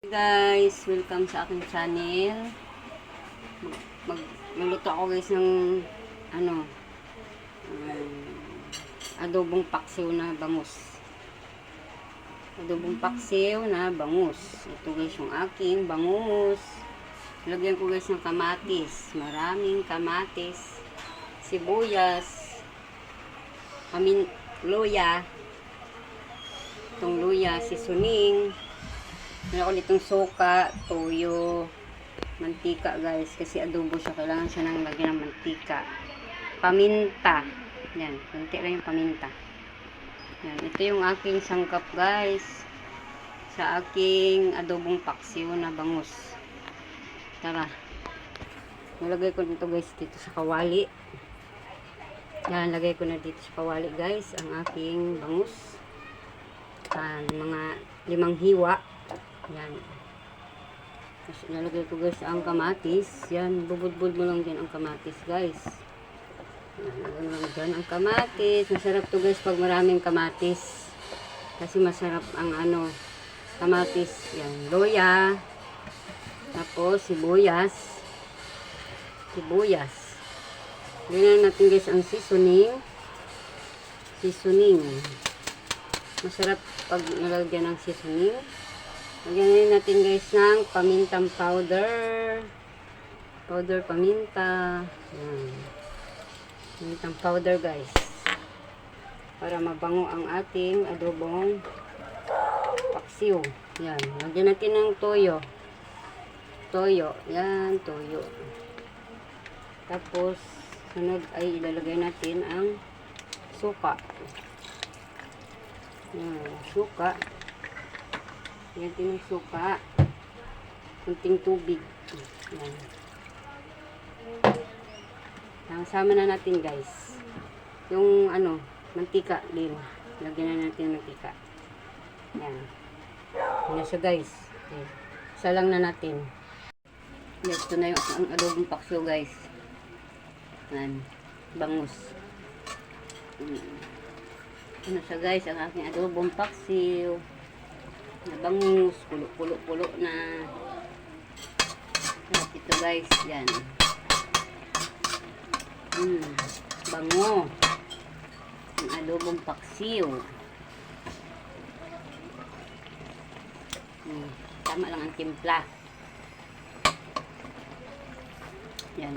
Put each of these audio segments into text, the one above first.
Guys, welcome sa aking channel. Magluto ako guys ng adobong paksiw na bangus. Adobong paksiw na bangus. Ito guys yung aking bangus. Lagyan ko guys ng kamatis. Maraming kamatis. Sibuyas. Luya. Itong luya, seasoning. Meron ako nitong suka, toyo, mantika guys. Kasi adobo siya. Kailangan siya nang lagyan ng mantika. Paminta. Yan. Kunti lang yung paminta. Yan. Ito yung aking sangkap guys. Sa aking adobong paksiw na bangus. Tara. Nalagay ko nito guys dito sa kawali. Yan. Lagay ko na dito sa kawali guys. Ang aking bangus. Mga 5 hiwa. Yan. Tapos nalagay ko guys ang kamatis. Yan, bubud-bud mo lang din ang kamatis guys. Yan, lang dyan ang kamatis. Masarap to guys pag maraming kamatis. Kasi masarap ang kamatis. Yan, loya. Tapos sibuyas. Ganyan natin guys ang seasoning. Masarap pag nalagyan ng seasoning. Lagyan natin guys ng pamintang powder. Paminta. Yan. Pamintang powder guys. Para mabango ang ating adobong paksiw. Yan. Lagyan natin ng toyo. Yan, toyo. Tapos, sunod ay ilalagay natin ang suka. Yan, suka. Yan din yung suka. Kunting tubig. Yan. Sama na natin guys. Yung mantika din. Lagyan na natin ng mantika. Yan. Yan siya guys. Okay. Isa lang na natin. Ito na yung ang adobong paksiw guys. Yan. Bangus. Ano siya guys, ang aking adobong paksiw. Bangus, pulo na. At ito guys, yan. Bango. Ang adobong paksiw. Tama lang ang timpla. Yan.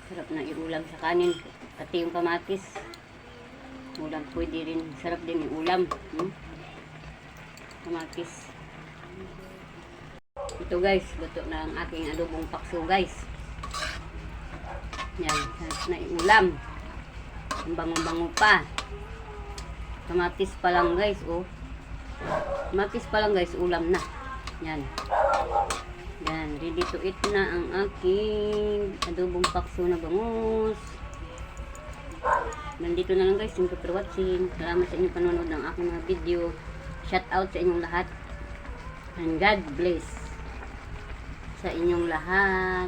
Sarap na iulam sa kanin. Pati yung kamatis. Ulam pwede rin. Sarap din yung ulam. Kamatis. Ito guys. Luto na ang aking adobong paksiw guys. Yan. Sarap na yung ulam. Ang bango-bango pa. Kamatis pa lang guys. Oh. Kamatis pa lang guys. Ulam na. Yan. Yan. Ready to eat na ang aking adobong paksiw na bangus. Nandito na lang guys. Thank you for watching. Salamat sa inyong panonood ng aking mga video. Shout out sa inyong lahat. And God bless sa inyong lahat.